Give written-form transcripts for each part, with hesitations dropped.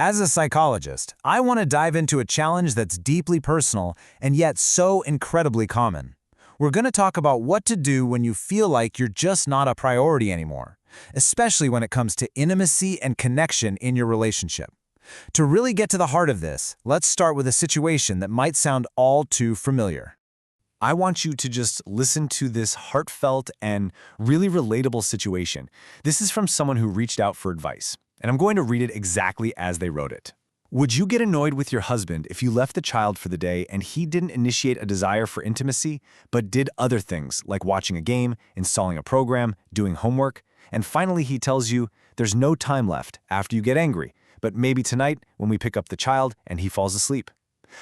As a psychologist, I want to dive into a challenge that's deeply personal and yet so incredibly common. We're going to talk about what to do when you feel like you're just not a priority anymore, especially when it comes to intimacy and connection in your relationship. To really get to the heart of this, let's start with a situation that might sound all too familiar. I want you to just listen to this heartfelt and really relatable situation. This is from someone who reached out for advice, and I'm going to read it exactly as they wrote it. Would you get annoyed with your husband if you left the child for the day and he didn't initiate a desire for intimacy, but did other things like watching a game, installing a program, doing homework, and finally he tells you there's no time left after you get angry, but maybe tonight when we pick up the child and he falls asleep?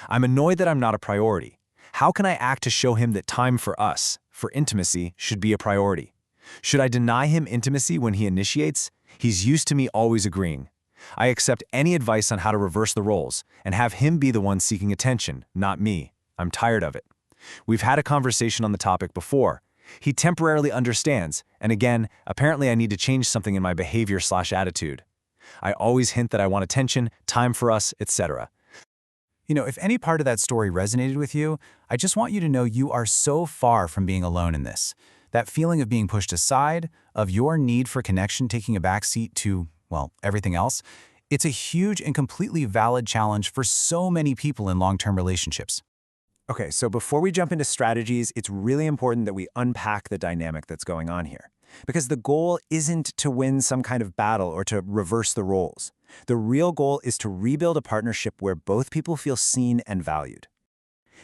I'm annoyed that I'm not a priority. How can I act to show him that time for us, for intimacy, should be a priority? Should I deny him intimacy when he initiates? He's used to me always agreeing. I accept any advice on how to reverse the roles and have him be the one seeking attention, not me. I'm tired of it. We've had a conversation on the topic before. He temporarily understands, and again, apparently I need to change something in my behavior/attitude. I always hint that I want attention, time for us, etc. If any part of that story resonated with you, I just want you to know you are so far from being alone in this. That feeling of being pushed aside, of your need for connection taking a backseat to, well, everything else, it's a huge and completely valid challenge for so many people in long-term relationships. Okay, so before we jump into strategies, it's really important that we unpack the dynamic that's going on here. Because the goal isn't to win some kind of battle or to reverse the roles. The real goal is to rebuild a partnership where both people feel seen and valued.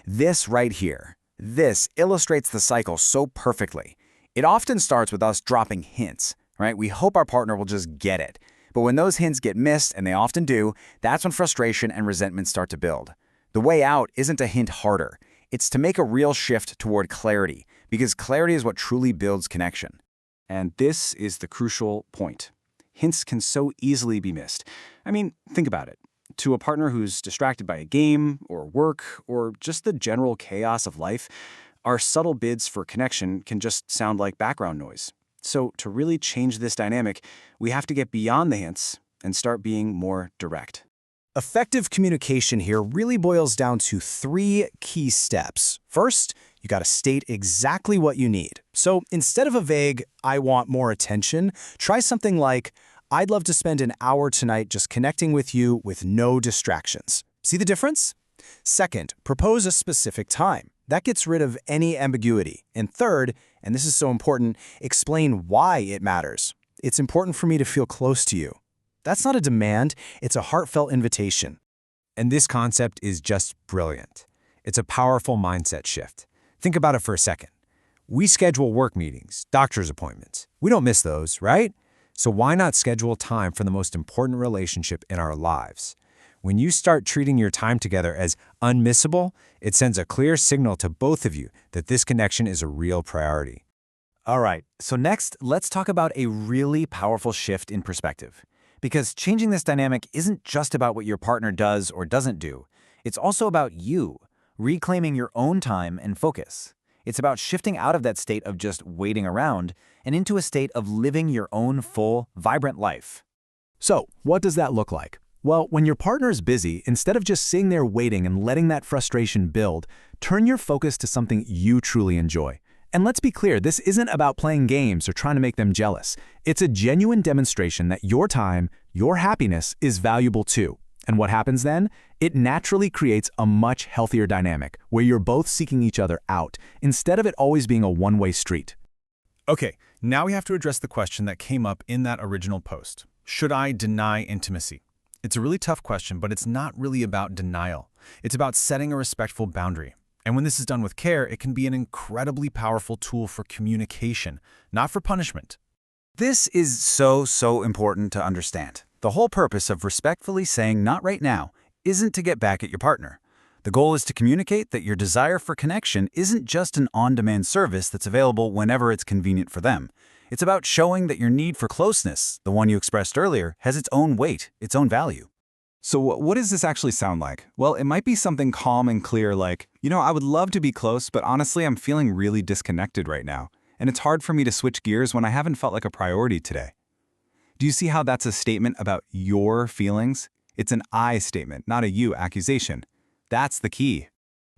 This right here, this illustrates the cycle so perfectly. It often starts with us dropping hints, right? We hope our partner will just get it. But when those hints get missed, and they often do, that's when frustration and resentment start to build. The way out isn't to hint harder. It's to make a real shift toward clarity, because clarity is what truly builds connection. And this is the crucial point. Hints can so easily be missed. I mean, think about it. To a partner who's distracted by a game, or work, or just the general chaos of life, our subtle bids for connection can just sound like background noise. So to really change this dynamic, we have to get beyond the hints and start being more direct. Effective communication here really boils down to 3 key steps. First, you got to state exactly what you need. So instead of a vague, "I want more attention," try something like, "I'd love to spend an hour tonight just connecting with you with no distractions." See the difference? Second, propose a specific time. That gets rid of any ambiguity. And third, and this is so important, explain why it matters. It's important for me to feel close to you. That's not a demand, it's a heartfelt invitation. And this concept is just brilliant. It's a powerful mindset shift. Think about it for a second. We schedule work meetings, doctor's appointments. We don't miss those, right? So why not schedule time for the most important relationship in our lives? When you start treating your time together as unmissable, it sends a clear signal to both of you that this connection is a real priority. All right, so next, let's talk about a really powerful shift in perspective. Because changing this dynamic isn't just about what your partner does or doesn't do. It's also about you, reclaiming your own time and focus. It's about shifting out of that state of just waiting around and into a state of living your own full, vibrant life. So, what does that look like? Well, when your partner is busy, instead of just sitting there waiting and letting that frustration build, turn your focus to something you truly enjoy. And let's be clear, this isn't about playing games or trying to make them jealous. It's a genuine demonstration that your time, your happiness is valuable too. And what happens then? It naturally creates a much healthier dynamic where you're both seeking each other out, instead of it always being a one-way street. Okay, now we have to address the question that came up in that original post. Should I deny intimacy? It's a really tough question, but it's not really about denial. It's about setting a respectful boundary. And when this is done with care, it can be an incredibly powerful tool for communication, not for punishment. This is so important to understand. The whole purpose of respectfully saying "not right now" isn't to get back at your partner. The goal is to communicate that your desire for connection isn't just an on-demand service that's available whenever it's convenient for them. It's about showing that your need for closeness, the one you expressed earlier, has its own weight, its own value. So what does this actually sound like? Well, it might be something calm and clear like, I would love to be close, but honestly, I'm feeling really disconnected right now. And it's hard for me to switch gears when I haven't felt like a priority today. Do you see how that's a statement about your feelings? It's an I statement, not a you accusation. That's the key.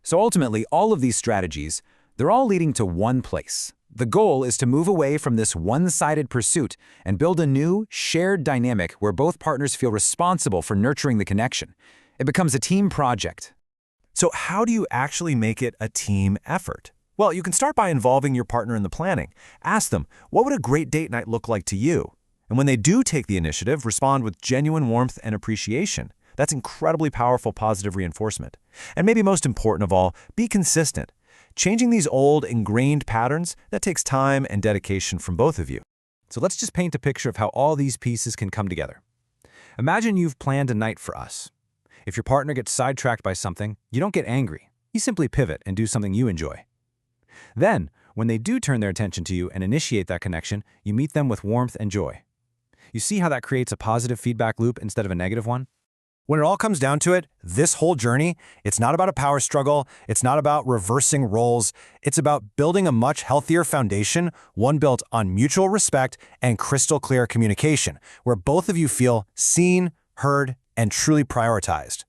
So ultimately, all of these strategies, they're all leading to one place. The goal is to move away from this one-sided pursuit and build a new, shared dynamic where both partners feel responsible for nurturing the connection. It becomes a team project. So how do you actually make it a team effort? Well, you can start by involving your partner in the planning. Ask them, what would a great date night look like to you? And when they do take the initiative, respond with genuine warmth and appreciation. That's incredibly powerful positive reinforcement. And maybe most important of all, be consistent. Changing these old, ingrained patterns, that takes time and dedication from both of you. So let's just paint a picture of how all these pieces can come together. Imagine you've planned a night for us. If your partner gets sidetracked by something, you don't get angry. You simply pivot and do something you enjoy. Then, when they do turn their attention to you and initiate that connection, you meet them with warmth and joy. You see how that creates a positive feedback loop instead of a negative one? When it all comes down to it, this whole journey, it's not about a power struggle, it's not about reversing roles, it's about building a much healthier foundation, one built on mutual respect and crystal clear communication, where both of you feel seen, heard, and truly prioritized.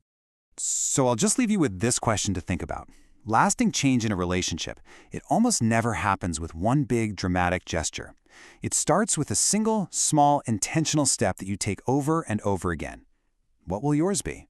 So I'll just leave you with this question to think about. Lasting change in a relationship, it almost never happens with one big dramatic gesture. It starts with a single, small, intentional step that you take over and over again. What will yours be?